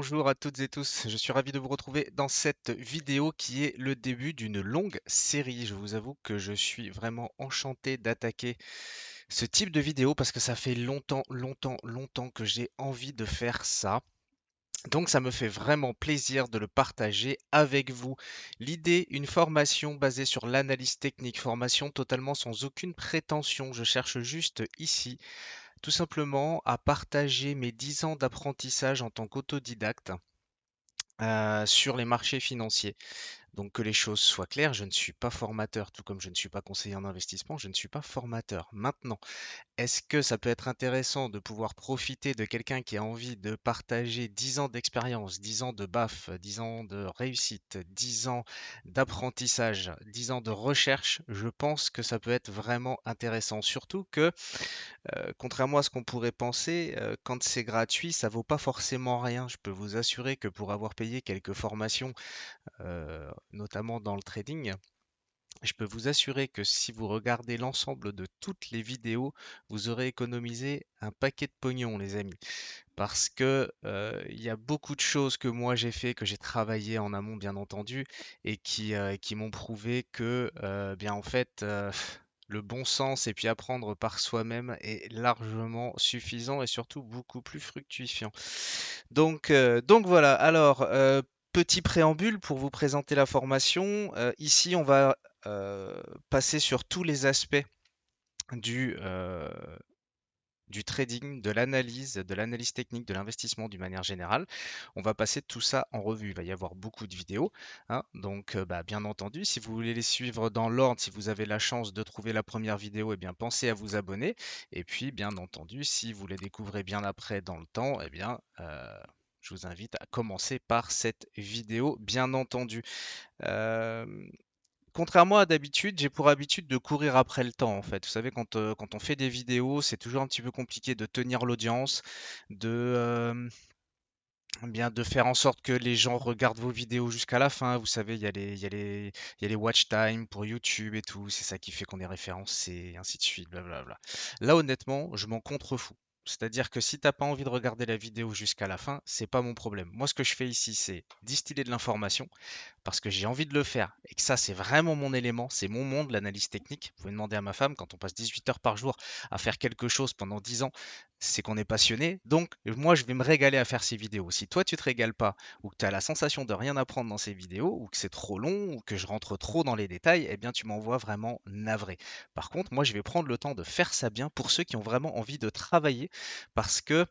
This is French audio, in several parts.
bonjour à toutes et tous, je suis ravi de vous retrouver dans cette vidéo qui est le début d'une longue série. Je vous avoue que je suis vraiment enchanté d'attaquer ce type de vidéo parce que ça fait longtemps que j'ai envie de faire ça. Donc ça me fait vraiment plaisir de le partager avec vous. L'idée, une formation basée sur l'analyse technique, formation totalement sans aucune prétention. Je cherche juste ici tout simplement à partager mes 10 ans d'apprentissage en tant qu'autodidacte sur les marchés financiers. Donc que les choses soient claires, je ne suis pas formateur, tout comme je ne suis pas conseiller en investissement, je ne suis pas formateur. Maintenant, est-ce que ça peut être intéressant de pouvoir profiter de quelqu'un qui a envie de partager 10 ans d'expérience, 10 ans de BAF, 10 ans de réussite, 10 ans d'apprentissage, 10 ans de recherche? Je pense que ça peut être vraiment intéressant. Surtout que contrairement à ce qu'on pourrait penser, quand c'est gratuit, ça vaut pas forcément rien. Je peux vous assurer que pour avoir payé quelques formations, notamment dans le trading, je peux vous assurer que si vous regardez l'ensemble de toutes les vidéos, vous aurez économisé un paquet de pognon, les amis. Parce que il y a beaucoup de choses que moi j'ai fait, que j'ai travaillé en amont, bien entendu, et qui m'ont prouvé que, bien en fait, le bon sens et puis apprendre par soi-même est largement suffisant et surtout beaucoup plus fructifiant. Donc voilà. Alors, petit préambule pour vous présenter la formation. Ici, on va passer sur tous les aspects du, euh, du trading, de l'analyse technique, de l'investissement d'une manière générale. On va passer tout ça en revue. Il va y avoir beaucoup de vidéos, hein. Donc, bah, bien entendu, si vous voulez les suivre dans l'ordre, si vous avez la chance de trouver la première vidéo, eh bien, pensez à vous abonner. Et puis, bien entendu, si vous les découvrez bien après dans le temps, eh bien, je vous invite à commencer par cette vidéo, bien entendu. Euh, Contrairement à d'habitude, j'ai pour habitude de courir après le temps, en fait. Vous savez, quand on fait des vidéos, c'est toujours un petit peu compliqué de tenir l'audience, de, bien, de faire en sorte que les gens regardent vos vidéos jusqu'à la fin. Vous savez, il y a les watch time pour YouTube et tout. C'est ça qui fait qu'on est référencé, et ainsi de suite, blablabla. Là, honnêtement, je m'en contrefous. C'est-à-dire que si t'as pas envie de regarder la vidéo jusqu'à la fin, c'est pas mon problème. Moi, ce que je fais ici, c'est distiller de l'information parce que j'ai envie de le faire et que ça, c'est vraiment mon élément, c'est mon monde, l'analyse technique. Vous pouvez demander à ma femme, quand on passe 18 heures par jour à faire quelque chose pendant 10 ans, c'est qu'on est passionné. Donc, moi, je vais me régaler à faire ces vidéos. Si toi, tu te régales pas, ou que tu as la sensation de rien apprendre dans ces vidéos, ou que c'est trop long, ou que je rentre trop dans les détails, eh bien, tu m'envoies vraiment navré. Par contre, moi, je vais prendre le temps de faire ça bien pour ceux qui ont vraiment envie de travailler, parce que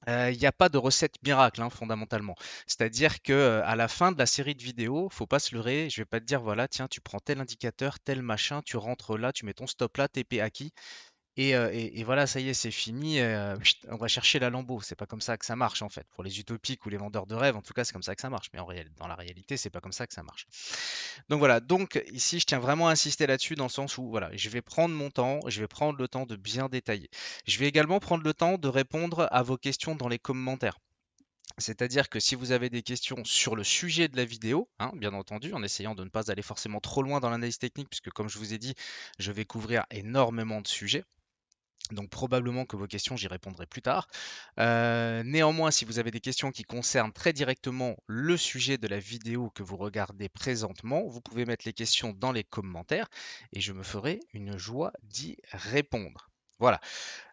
il n'y a pas de recette miracle, hein, fondamentalement. C'est-à-dire que, à la fin de la série de vidéos, faut pas se leurrer, je vais pas te dire: «Voilà, tiens, tu prends tel indicateur, tel machin, tu rentres là, tu mets ton stop là, TP acquis et voilà, ça y est, c'est fini, on va chercher la Lambo». C'est pas comme ça que ça marche, en fait. Pour les utopiques ou les vendeurs de rêves, en tout cas, c'est comme ça que ça marche. Mais dans la réalité, c'est pas comme ça que ça marche. Donc voilà, donc ici, je tiens vraiment à insister là-dessus dans le sens où voilà, je vais prendre mon temps, je vais prendre le temps de bien détailler. Je vais également prendre le temps de répondre à vos questions dans les commentaires. C'est-à-dire que si vous avez des questions sur le sujet de la vidéo, hein, bien entendu, en essayant de ne pas aller forcément trop loin dans l'analyse technique, puisque comme je vous ai dit, je vais couvrir énormément de sujets. Donc probablement que vos questions, j'y répondrai plus tard. Néanmoins, si vous avez des questions qui concernent très directement le sujet de la vidéo que vous regardez présentement, vous pouvez mettre les questions dans les commentaires et je me ferai une joie d'y répondre. Voilà.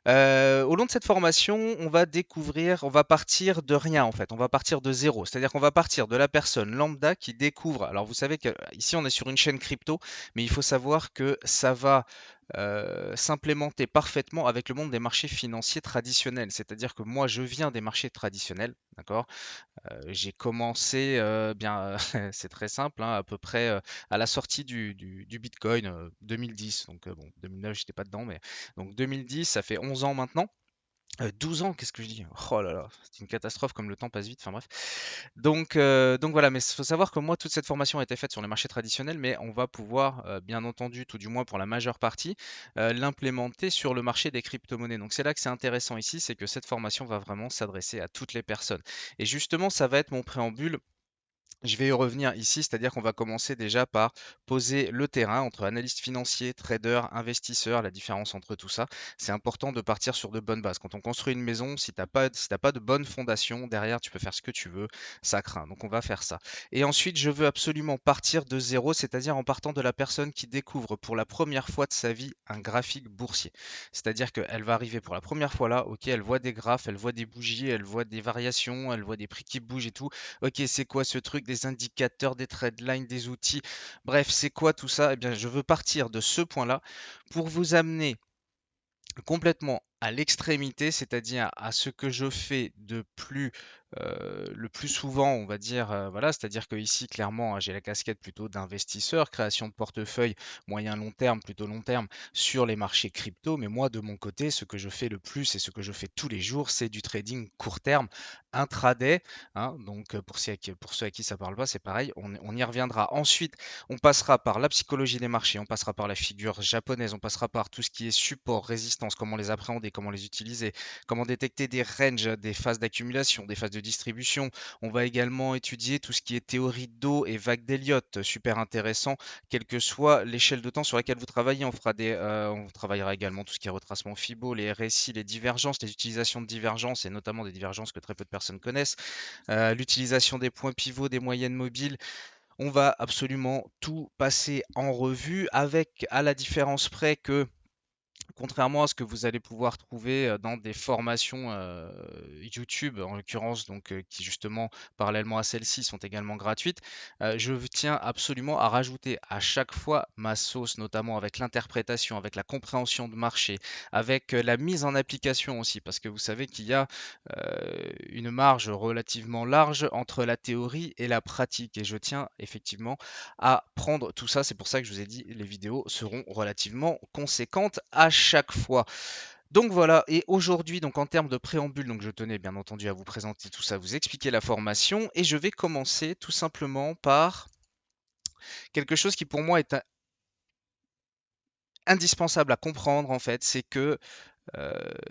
Au long de cette formation, on va partir de rien en fait, on va partir de zéro. C'est-à-dire qu'on va partir de la personne lambda qui découvre. Alors vous savez qu'ici on est sur une chaîne crypto, mais il faut savoir que ça va s'implémenter parfaitement avec le monde des marchés financiers traditionnels. C'est-à-dire que moi je viens des marchés traditionnels, d'accord? J'ai commencé, bien, c'est très simple, hein, à peu près, à la sortie du bitcoin, 2010. Donc, bon, 2009, j'étais pas dedans, mais donc 2010, ça fait 11 ans maintenant. 12 ans, qu'est-ce que je dis? Oh là là, c'est une catastrophe comme le temps passe vite, enfin bref. Donc voilà, mais il faut savoir que moi, toute cette formation a été faite sur les marchés traditionnels, mais on va pouvoir, bien entendu, tout du moins pour la majeure partie, l'implémenter sur le marché des crypto-monnaies. Donc c'est là que c'est intéressant ici, c'est que cette formation va vraiment s'adresser à toutes les personnes. Et justement, ça va être mon préambule Je vais y revenir ici, c'est-à-dire qu'on va commencer déjà par poser le terrain entre analyste financier, trader, investisseur, la différence entre tout ça. C'est important de partir sur de bonnes bases. Quand on construit une maison, si t'as pas de bonne fondation, derrière, tu peux faire ce que tu veux, ça craint. Donc on va faire ça. Et ensuite, je veux absolument partir de zéro, c'est-à-dire en partant de la personne qui découvre pour la première fois de sa vie un graphique boursier. C'est-à-dire qu'elle va arriver pour la première fois là, ok, elle voit des graphes, elle voit des bougies, elle voit des variations, elle voit des prix qui bougent et tout. Ok, c'est quoi ce truc? Des indicateurs, des trendlines, des outils. Bref, c'est quoi tout ça? Eh bien, je veux partir de ce point-là pour vous amener complètement à l'extrémité, c'est-à-dire à ce que je fais de plus, le plus souvent, on va dire, voilà, c'est-à-dire que ici clairement, hein, j'ai la casquette plutôt d'investisseur, création de portefeuille moyen long terme, plutôt long terme sur les marchés crypto. Mais moi, de mon côté, ce que je fais le plus et ce que je fais tous les jours, c'est du trading court terme, intraday, hein. Donc, pour ceux à qui ça parle pas, c'est pareil, on y reviendra. Ensuite, on passera par la psychologie des marchés, on passera par la figure japonaise, on passera par tout ce qui est support, résistance, comment les appréhender, comment les utiliser, comment détecter des ranges, des phases d'accumulation, des phases de distribution. On va également étudier tout ce qui est théorie d'eau et vague d'Elliott, super intéressant, quelle que soit l'échelle de temps sur laquelle vous travaillez. On travaillera également tout ce qui est retracement Fibo, les RSI, les divergences, les utilisations de divergences et notamment des divergences que très peu de personnes connaissent, l'utilisation des points pivots, des moyennes mobiles. On va absolument tout passer en revue avec, à la différence près que, contrairement à ce que vous allez pouvoir trouver dans des formations YouTube, en l'occurrence, donc qui justement, parallèlement à celles-ci, sont également gratuites, je tiens absolument à rajouter à chaque fois ma sauce, notamment avec l'interprétation, avec la compréhension de marché, avec la mise en application aussi, parce que vous savez qu'il y a une marge relativement large entre la théorie et la pratique, et je tiens effectivement à prendre tout ça. C'est pour ça que je vous ai dit, les vidéos seront relativement conséquentes à chaque fois. Donc voilà, et aujourd'hui, donc en termes de préambule, donc je tenais bien entendu à vous présenter tout ça, vous expliquer la formation, et je vais commencer tout simplement par quelque chose qui pour moi est indispensable à comprendre en fait, c'est que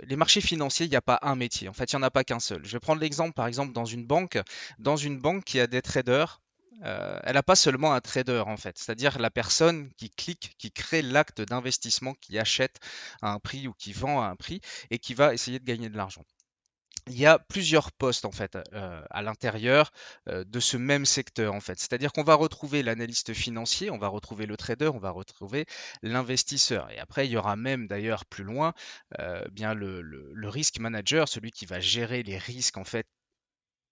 les marchés financiers, il n'y a pas un métier. En fait, il n'y en a pas qu'un seul. Je vais prendre l'exemple, par exemple, dans une banque qui a des traders. Elle n'a pas seulement un trader en fait, c'est-à-dire la personne qui clique, qui crée l'acte d'investissement, qui achète à un prix ou qui vend à un prix et qui va essayer de gagner de l'argent. Il y a plusieurs postes en fait à l'intérieur de ce même secteur en fait. C'est-à-dire qu'on va retrouver l'analyste financier, on va retrouver le trader, on va retrouver l'investisseur. Et après, il y aura même d'ailleurs plus loin bien le risk manager, celui qui va gérer les risques en fait,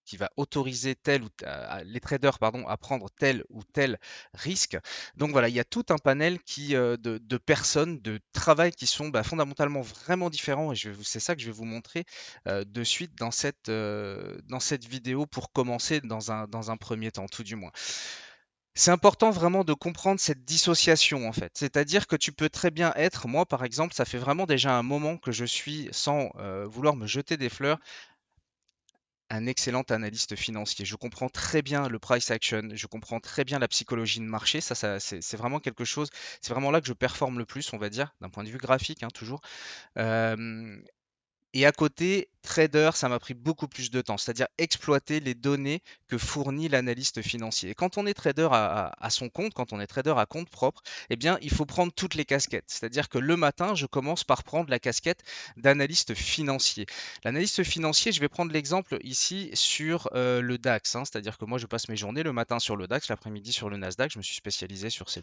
qui va autoriser les traders pardon, à prendre tel ou tel risque. Donc voilà, il y a tout un panel de personnes, de travail qui sont fondamentalement vraiment différents et c'est ça que je vais vous montrer de suite dans cette vidéo pour commencer dans un premier temps, tout du moins. C'est important vraiment de comprendre cette dissociation en fait. C'est-à-dire que tu peux très bien être, moi par exemple, ça fait vraiment déjà un moment que je suis, sans vouloir me jeter des fleurs, un excellent analyste financier. Je comprends très bien le price action, je comprends très bien la psychologie de marché. C'est vraiment quelque chose, c'est vraiment là que je performe le plus, on va dire, d'un point de vue graphique, hein, toujours. Euh, et à côté, trader, ça m'a pris beaucoup plus de temps, c'est-à-dire exploiter les données que fournit l'analyste financier. Et quand on est trader à son compte, quand on est trader à compte propre, eh bien, il faut prendre toutes les casquettes. C'est-à-dire que le matin, je commence par prendre la casquette d'analyste financier. L'analyste financier, je vais prendre l'exemple ici sur le DAX, hein, c'est-à-dire que moi, je passe mes journées le matin sur le DAX, l'après-midi sur le Nasdaq. Je me suis spécialisé sur ces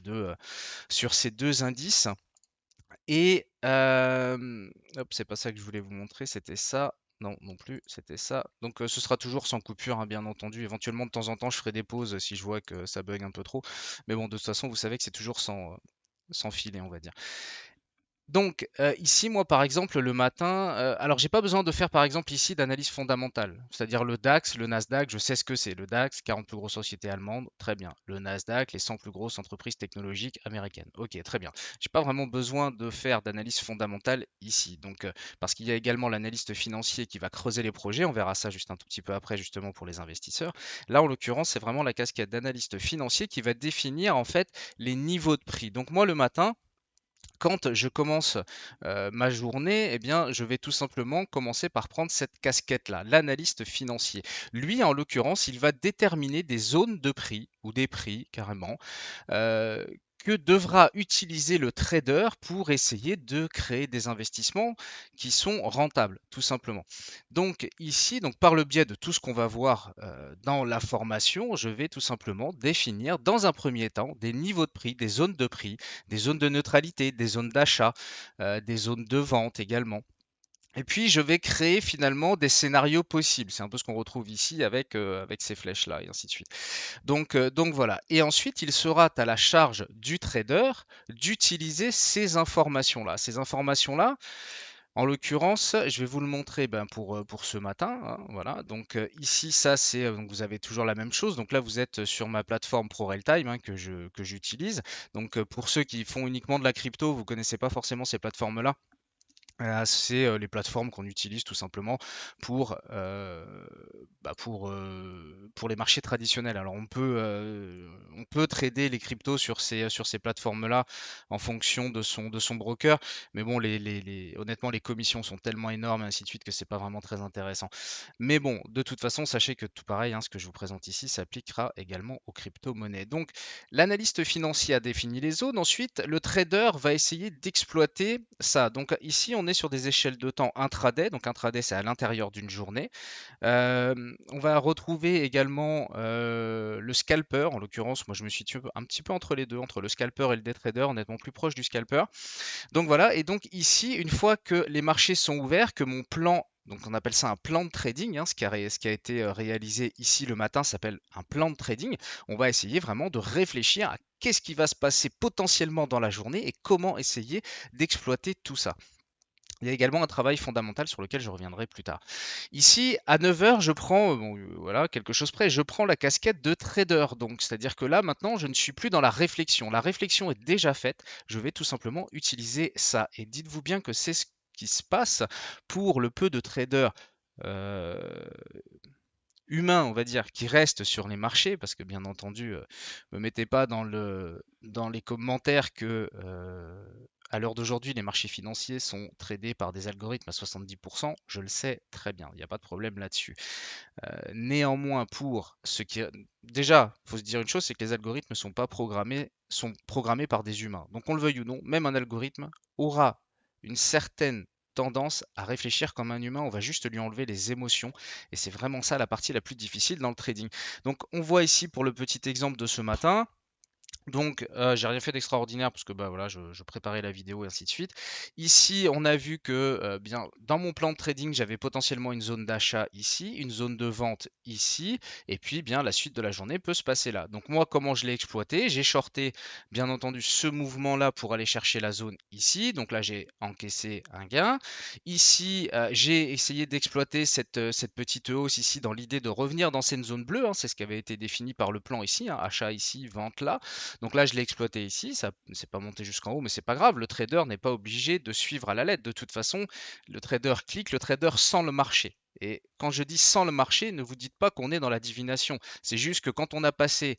deux indices. Et hop, c'est pas ça que je voulais vous montrer, c'était ça. Non, non plus, c'était ça. Donc ce sera toujours sans coupure, hein, bien entendu. Éventuellement, de temps en temps, je ferai des pauses si je vois que ça bug un peu trop. Mais bon, de toute façon, vous savez que c'est toujours sans filet, on va dire. Donc, ici, moi, par exemple, le matin, alors j'ai pas besoin de faire, par exemple, ici, d'analyse fondamentale. C'est-à-dire le DAX, le Nasdaq, je sais ce que c'est. Le DAX, 40 plus grosses sociétés allemandes, très bien. Le Nasdaq, les 100 plus grosses entreprises technologiques américaines. Ok, très bien. J'ai pas vraiment besoin de faire d'analyse fondamentale ici. Donc, parce qu'il y a également l'analyste financier qui va creuser les projets. On verra ça juste un tout petit peu après, justement, pour les investisseurs. Là, en l'occurrence, c'est vraiment la casquette d'analyste financier qui va définir, en fait, les niveaux de prix. Donc, moi, le matin, Quand je commence ma journée, eh bien, je vais tout simplement commencer par prendre cette casquette-là, l'analyste financier. Lui, en l'occurrence, il va déterminer des zones de prix ou des prix carrément euh, que devra utiliser le trader pour essayer de créer des investissements qui sont rentables, tout simplement. Donc ici, donc par le biais de tout ce qu'on va voir dans la formation, je vais tout simplement définir dans un premier temps des niveaux de prix, des zones de neutralité, des zones d'achat, des zones de vente également. Et puis, je vais créer finalement des scénarios possibles. C'est un peu ce qu'on retrouve ici avec ces flèches-là et ainsi de suite. Donc voilà. Et ensuite, il sera à la charge du trader d'utiliser ces informations-là. Ces informations-là, en l'occurrence, je vais vous le montrer pour ce matin, hein, voilà. Donc ici, ça c'est donc vous avez toujours la même chose. Donc là, vous êtes sur ma plateforme ProRealTime hein, que j'utilise. Donc pour ceux qui font uniquement de la crypto, vous connaissez pas forcément ces plateformes-là. C'est les plateformes qu'on utilise tout simplement pour, pour les marchés traditionnels. Alors on peut trader les cryptos sur ces plateformes-là en fonction de son broker, mais bon, honnêtement, les commissions sont tellement énormes et ainsi de suite que c'est pas vraiment très intéressant. Mais bon, de toute façon, sachez que tout pareil, hein, ce que je vous présente ici s'appliquera également aux crypto-monnaies. Donc, l'analyste financier a défini les zones. Ensuite, le trader va essayer d'exploiter ça. Donc ici, on est sur des échelles de temps intraday. Donc intraday, c'est à l'intérieur d'une journée. On va retrouver également le scalper. En l'occurrence, moi, je me situe un petit peu entre les deux, entre le scalper et le day trader, honnêtement plus proche du scalper. Donc voilà, et donc ici, une fois que les marchés sont ouverts, que mon plan, donc on appelle ça un plan de trading, hein, ce qui a été réalisé ici le matin s'appelle un plan de trading, on va essayer vraiment de réfléchir à qu'est-ce qui va se passer potentiellement dans la journée et comment essayer d'exploiter tout ça. Il y a également un travail fondamental sur lequel je reviendrai plus tard. Ici, à 9 heures, je prends, bon, voilà, quelque chose près, je prends la casquette de trader. Donc, c'est-à-dire que là, maintenant, je ne suis plus dans la réflexion. La réflexion est déjà faite. Je vais tout simplement utiliser ça. Et dites-vous bien que c'est ce qui se passe pour le peu de traders euh, humain, on va dire, qui reste sur les marchés, parce que bien entendu, me mettez pas dans les commentaires que à l'heure d'aujourd'hui, les marchés financiers sont tradés par des algorithmes à 70%. Je le sais très bien, il n'y a pas de problème là-dessus. Néanmoins, pour ce qui déjà, il faut se dire une chose, c'est que les algorithmes sont programmés par des humains. Donc on le veuille ou non, même un algorithme aura une certaine tendance à réfléchir comme un humain, on va juste lui enlever les émotions et c'est vraiment ça la partie la plus difficile dans le trading. Donc on voit ici pour le petit exemple de ce matin, donc, j'ai rien fait d'extraordinaire parce que bah voilà, je préparais la vidéo et ainsi de suite. Ici, on a vu que bien dans mon plan de trading, j'avais potentiellement une zone d'achat ici, une zone de vente ici, et puis bien la suite de la journée peut se passer là. Donc moi, comment je l'ai exploité? J'ai shorté bien entendu ce mouvement-là pour aller chercher la zone ici. Donc là, j'ai encaissé un gain. Ici, j'ai essayé d'exploiter cette petite hausse ici dans l'idée de revenir dans cette zone bleue, hein. C'est ce qui avait été défini par le plan ici, hein, achat ici, vente là. Donc là, je l'ai exploité ici, ça c'est pas monté jusqu'en haut, mais c'est pas grave. Le trader n'est pas obligé de suivre à la lettre. De toute façon, le trader clique, le trader sent le marché. Et quand je dis sans le marché, ne vous dites pas qu'on est dans la divination. C'est juste que quand on a passé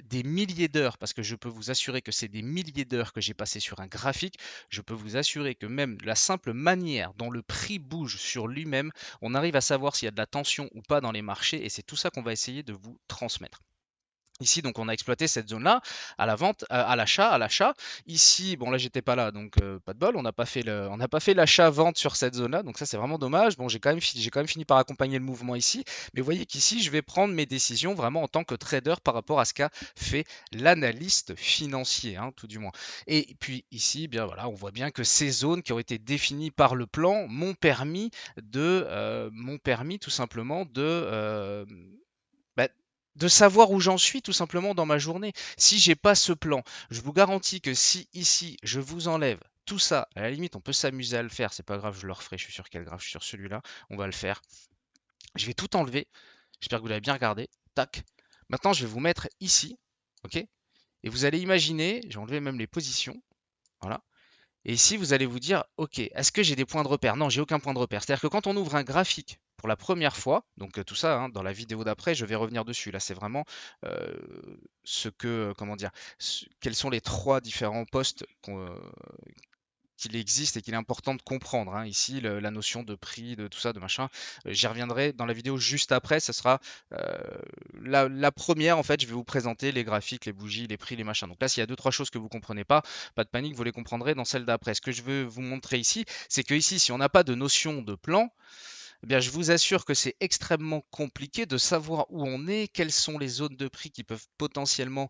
des milliers d'heures, parce que je peux vous assurer que c'est des milliers d'heures que j'ai passé sur un graphique, je peux vous assurer que même la simple manière dont le prix bouge sur lui-même, on arrive à savoir s'il y a de la tension ou pas dans les marchés, et c'est tout ça qu'on va essayer de vous transmettre. Ici, donc, on a exploité cette zone-là à la vente, à l'achat. Ici, bon, là, j'étais pas là, donc pas de bol. On n'a pas fait l'achat-vente sur cette zone-là, donc ça, c'est vraiment dommage. Bon, j'ai quand même fini par accompagner le mouvement ici, mais vous voyez qu'ici, je vais prendre mes décisions vraiment en tant que trader par rapport à ce qu'a fait l'analyste financier, hein, tout du moins. Et puis ici, bien voilà, on voit bien que ces zones qui ont été définies par le plan m'ont permis tout simplement bah, de savoir où j'en suis tout simplement dans ma journée. Si j'ai pas ce plan, je vous garantis que si ici je vous enlève tout ça, à la limite on peut s'amuser à le faire, c'est pas grave, je le referai, je suis sur quel graphe, je suis sur celui-là, on va le faire. Je vais tout enlever, j'espère que vous l'avez bien regardé, tac. Maintenant je vais vous mettre ici, ok? Et vous allez imaginer, j'ai enlevé même les positions, voilà. Et ici, vous allez vous dire, OK, est-ce que j'ai des points de repère? Non, j'ai aucun point de repère. C'est-à-dire que quand on ouvre un graphique pour la première fois, donc tout ça, hein, dans la vidéo d'après, je vais revenir dessus. Là, c'est vraiment euh, ce que, comment dire, quels sont les trois différents postes qu'il existe et qu'il est important de comprendre, hein. Ici, la notion de prix, de tout ça, de machin, j'y reviendrai dans la vidéo juste après. Ce sera la première, en fait, je vais vous présenter les graphiques, les bougies, les prix, les machins. Donc là, s'il y a deux, trois choses que vous comprenez pas de panique, vous les comprendrez dans celle d'après. Ce que je veux vous montrer ici, c'est que ici, si on n'a pas de notion de plan, eh bien, je vous assure que c'est extrêmement compliqué de savoir où on est, quelles sont les zones de prix qui peuvent potentiellement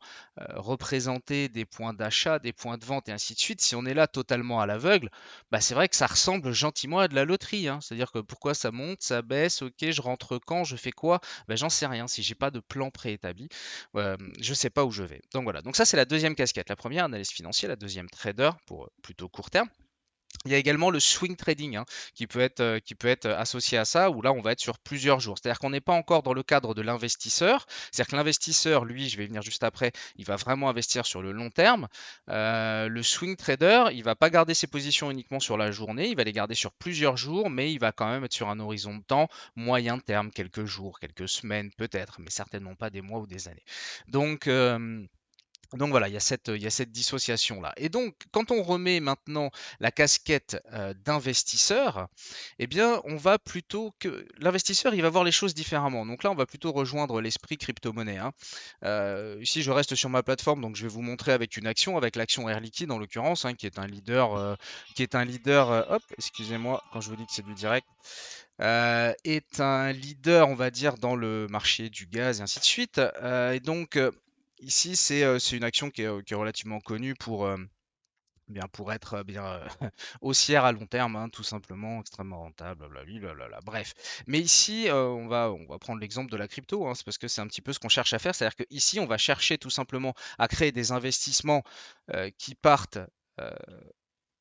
représenter des points d'achat, des points de vente et ainsi de suite. Si on est là totalement à l'aveugle, bah, c'est vrai que ça ressemble gentiment à de la loterie, hein. C'est-à-dire que pourquoi ça monte, ça baisse, ok, je rentre quand, je fais quoi, ben, j'en sais rien. Si j'ai pas de plan préétabli, je sais pas où je vais. Donc voilà. Donc ça c'est la deuxième casquette. La première analyse financière, la deuxième trader pour plutôt court terme. Il y a également le swing trading, hein, qui peut être associé à ça, où là on va être sur plusieurs jours. C'est-à-dire qu'on n'est pas encore dans le cadre de l'investisseur. C'est-à-dire que l'investisseur, lui, je vais y venir juste après, il va vraiment investir sur le long terme. Le swing trader, il va pas garder ses positions uniquement sur la journée, il va les garder sur plusieurs jours, mais il va quand même être sur un horizon de temps moyen terme, quelques jours, quelques semaines peut-être, mais certainement pas des mois ou des années. Donc, donc voilà, il y a cette dissociation-là. Et donc, quand on remet maintenant la casquette d'investisseur, eh bien, on va plutôt que l'investisseur, il va voir les choses différemment. Donc là, on va plutôt rejoindre l'esprit crypto-monnaie, hein. Ici, je reste sur ma plateforme, donc je vais vous montrer avec une action, avec l'action Air Liquide en l'occurrence, hein, hop, excusez-moi, quand je vous dis que c'est du direct, est un leader, on va dire, dans le marché du gaz et ainsi de suite. Et donc, ici, c'est une action qui est relativement connue pour, bien, pour être bien haussière à long terme, hein, tout simplement, extrêmement rentable, blablabla, bref. Mais ici, on va prendre l'exemple de la crypto, hein, c'est parce que c'est un petit peu ce qu'on cherche à faire. C'est-à-dire qu'ici, on va chercher tout simplement à créer des investissements qui partent euh,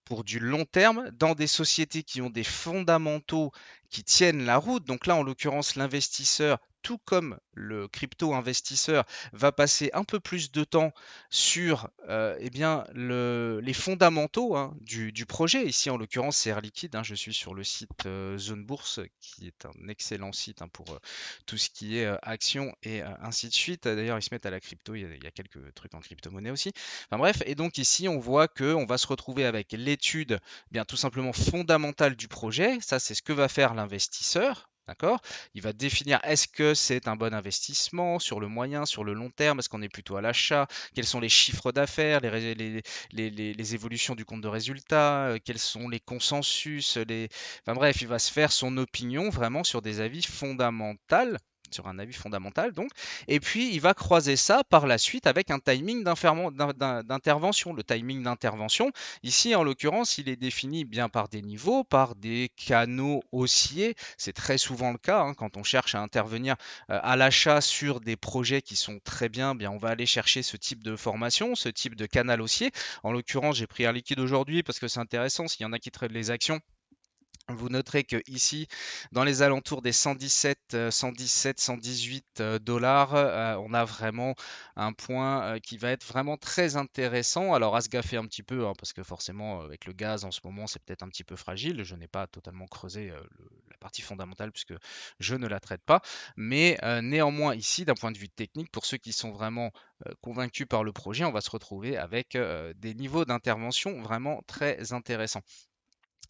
pour du long terme dans des sociétés qui ont des fondamentaux qui tiennent la route. Donc là, en l'occurrence, l'investisseur, tout comme le crypto-investisseur, va passer un peu plus de temps sur eh bien, les fondamentaux, hein, du projet. Ici, en l'occurrence, c'est Air Liquide, hein. Je suis sur le site Zone Bourse, qui est un excellent site, hein, pour tout ce qui est actions et ainsi de suite. D'ailleurs, ils se mettent à la crypto, il y a quelques trucs en crypto-monnaie aussi. Enfin bref, et donc ici, on voit qu'on va se retrouver avec l'étude, bien tout simplement fondamentale du projet. Ça, c'est ce que va faire l'investisseur. D'accord? Il va définir est-ce que c'est un bon investissement sur le moyen, sur le long terme, est-ce qu'on est plutôt à l'achat, quels sont les chiffres d'affaires, les évolutions du compte de résultat, quels sont les consensus, enfin bref, il va se faire son opinion vraiment sur des avis fondamentaux, sur un avis fondamental donc, et puis il va croiser ça par la suite avec un timing d'intervention. Le timing d'intervention, ici en l'occurrence, il est défini bien par des niveaux, par des canaux haussiers. C'est très souvent le cas, hein, quand on cherche à intervenir à l'achat sur des projets qui sont très bien, bien on va aller chercher ce type de formation, ce type de canal haussier. En l'occurrence, j'ai pris un liquide aujourd'hui parce que c'est intéressant. S'il y en a qui traitent les actions, vous noterez que ici, dans les alentours des 117, 117, 118 dollars, on a vraiment un point qui va être vraiment très intéressant. Alors à se gaffer un petit peu, hein, parce que forcément avec le gaz en ce moment c'est peut-être un petit peu fragile. Je n'ai pas totalement creusé la partie fondamentale puisque je ne la traite pas. Mais néanmoins ici, d'un point de vue technique, pour ceux qui sont vraiment convaincus par le projet, on va se retrouver avec des niveaux d'intervention vraiment très intéressants.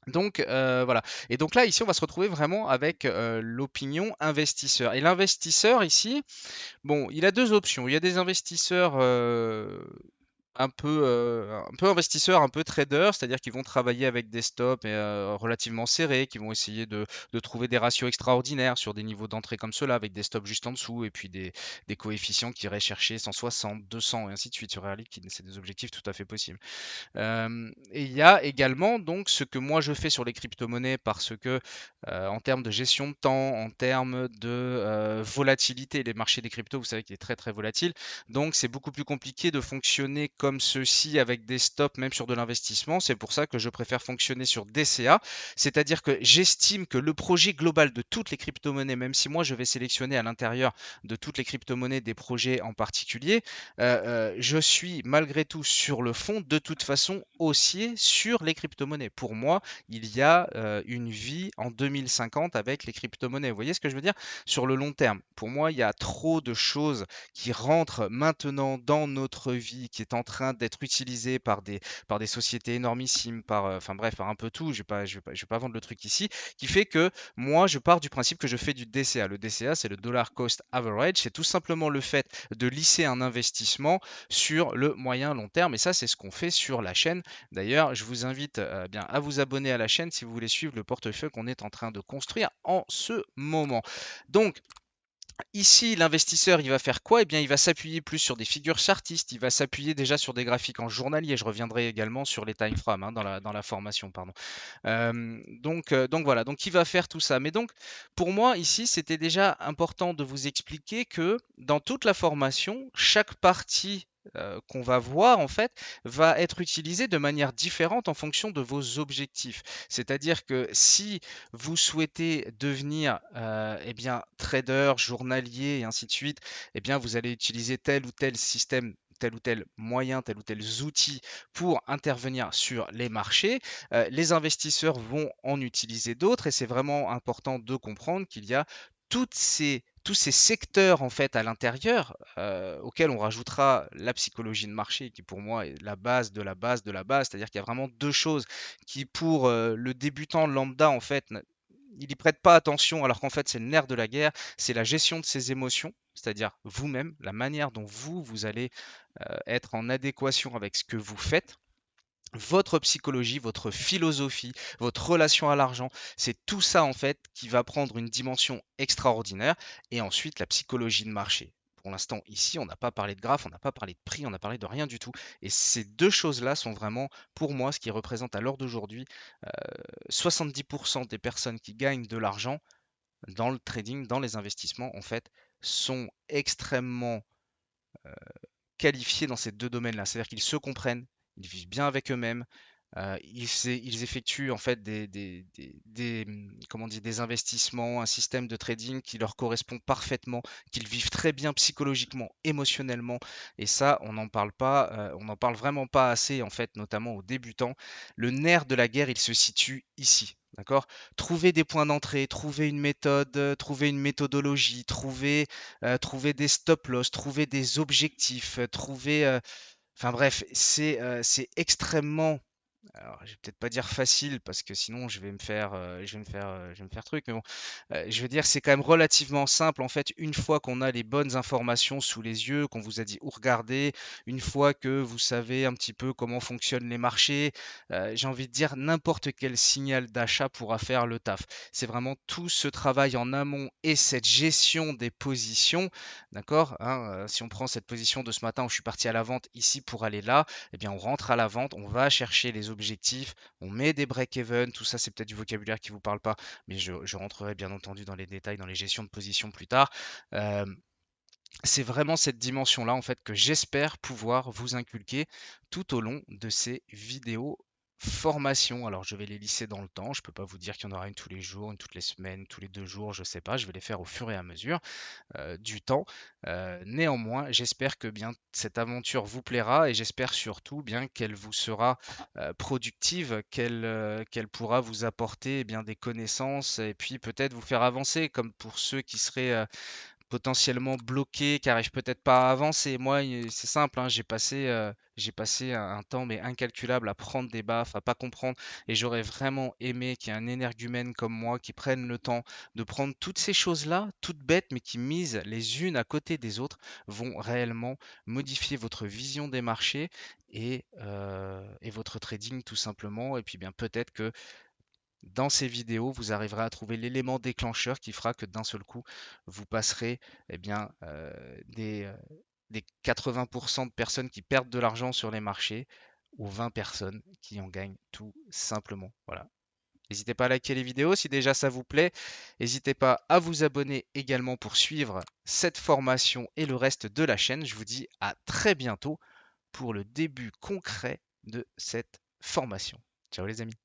Donc voilà. Et donc là, ici, on va se retrouver vraiment avec l'opinion investisseur. Et l'investisseur ici, bon, il a deux options. Il y a des investisseurs un peu investisseurs, un peu traders, c'est-à-dire qu'ils vont travailler avec des stops relativement serrés, qui vont essayer de trouver des ratios extraordinaires sur des niveaux d'entrée comme cela, avec des stops juste en dessous, et puis des coefficients qui iraient chercher 160, 200, et ainsi de suite sur Air Liquide. C'est des objectifs tout à fait possibles. Et il y a également donc ce que moi je fais sur les crypto-monnaies parce que en termes de gestion de temps, en termes de volatilité, les marchés des cryptos, vous savez qu'il est très très volatile, donc c'est beaucoup plus compliqué de fonctionner comme ceci avec des stops même sur de l'investissement. C'est pour ça que je préfère fonctionner sur DCA, c'est-à-dire que j'estime que le projet global de toutes les crypto-monnaies, même si moi je vais sélectionner à l'intérieur de toutes les crypto-monnaies des projets en particulier, je suis malgré tout sur le fond de toute façon haussier sur les crypto-monnaies. Pour moi, il y a une vie en 2050 avec les crypto-monnaies. Vous voyez ce que je veux dire? Sur le long terme, pour moi, il y a trop de choses qui rentrent maintenant dans notre vie, qui est train d'être utilisé par des sociétés énormissimes, enfin bref, par un peu tout. Je vais pas vendre le truc ici, qui fait que moi, je pars du principe que je fais du DCA. Le DCA, c'est le Dollar Cost Average. C'est tout simplement le fait de lisser un investissement sur le moyen long terme. Et ça, c'est ce qu'on fait sur la chaîne. D'ailleurs, je vous invite bien à vous abonner à la chaîne si vous voulez suivre le portefeuille qu'on est en train de construire en ce moment. Donc, ici, l'investisseur, il va faire quoi? Eh bien, il va s'appuyer plus sur des figures chartistes, il va s'appuyer déjà sur des graphiques en journalier. Je reviendrai également sur les time frames dans la formation, pardon. Donc voilà, donc il va faire tout ça. Mais donc, pour moi, ici, c'était déjà important de vous expliquer que dans toute la formation, chaque partie qu'on va voir, en fait, va être utilisée de manière différente en fonction de vos objectifs. C'est-à-dire que si vous souhaitez devenir eh bien, trader, journalier et ainsi de suite, eh bien, vous allez utiliser tel ou tel système, tel ou tel moyen, tel ou tel outil pour intervenir sur les marchés. Les investisseurs vont en utiliser d'autres et c'est vraiment important de comprendre qu'il y a tous ces secteurs en fait à l'intérieur auxquels on rajoutera la psychologie de marché qui pour moi est la base de la base de la base, c'est-à-dire qu'il y a vraiment deux choses qui pour le débutant lambda en fait il n'y prête pas attention alors qu'en fait c'est le nerf de la guerre, c'est la gestion de ses émotions, c'est-à-dire vous-même, la manière dont vous allez être en adéquation avec ce que vous faites, votre psychologie, votre philosophie, votre relation à l'argent, c'est tout ça en fait qui va prendre une dimension extraordinaire. Et ensuite, la psychologie de marché. Pour l'instant, ici, on n'a pas parlé de graphe, on n'a pas parlé de prix, on n'a parlé de rien du tout. Et ces deux choses-là sont vraiment, pour moi, ce qui représente à l'heure d'aujourd'hui 70% des personnes qui gagnent de l'argent dans le trading, dans les investissements, en fait, sont extrêmement qualifiés dans ces deux domaines-là. C'est-à-dire qu'ils se comprennent, ils vivent bien avec eux-mêmes, ils effectuent en fait comment on dit, des investissements, un système de trading qui leur correspond parfaitement, qu'ils vivent très bien psychologiquement, émotionnellement. Et ça, on n'en parle pas, on n'en parle vraiment pas assez en fait, notamment aux débutants. Le nerf de la guerre, il se situe ici. D'accord? Trouver des points d'entrée, trouver une méthode, trouver une méthodologie, trouver des stop-loss, trouver des objectifs, enfin bref, c'est extrêmement alors, je vais peut-être pas dire facile parce que sinon je vais me faire truc, mais bon, je veux dire c'est quand même relativement simple en fait une fois qu'on a les bonnes informations sous les yeux, qu'on vous a dit où regarder, une fois que vous savez un petit peu comment fonctionnent les marchés, j'ai envie de dire n'importe quel signal d'achat pourra faire le taf. C'est vraiment tout ce travail en amont et cette gestion des positions, d'accord, hein, si on prend cette position de ce matin où je suis parti à la vente ici pour aller là, eh bien, on rentre à la vente, on va chercher les objectifs, on met des break-even, tout ça, c'est peut-être du vocabulaire qui ne vous parle pas, mais je rentrerai bien entendu dans les détails, dans les gestions de position plus tard. Euh, c'est vraiment cette dimension-là, en fait, que j'espère pouvoir vous inculquer tout au long de ces vidéos formation. Alors, je vais les lisser dans le temps. Je ne peux pas vous dire qu'il y en aura une tous les jours, une toutes les semaines, tous les 2 jours, je ne sais pas. Je vais les faire au fur et à mesure du temps. Néanmoins, j'espère que bien cette aventure vous plaira et j'espère surtout bien qu'elle vous sera productive, qu'elle pourra vous apporter bien des connaissances et puis peut-être vous faire avancer, comme pour ceux qui seraient potentiellement bloqués, qui arrivent peut-être pas à avancer. Moi, c'est simple, hein, j'ai passé un temps mais incalculable à prendre des baffes, à pas comprendre, et j'aurais vraiment aimé qu'il y ait un énergumène comme moi qui prenne le temps de prendre toutes ces choses-là, toutes bêtes, mais qui misent les unes à côté des autres, vont réellement modifier votre vision des marchés et votre trading tout simplement. Et puis bien peut-être que dans ces vidéos, vous arriverez à trouver l'élément déclencheur qui fera que d'un seul coup, vous passerez eh bien, des 80% de personnes qui perdent de l'argent sur les marchés aux 20 personnes qui en gagnent tout simplement. Voilà. N'hésitez pas à liker les vidéos si déjà ça vous plaît. N'hésitez pas à vous abonner également pour suivre cette formation et le reste de la chaîne. Je vous dis à très bientôt pour le début concret de cette formation. Ciao les amis.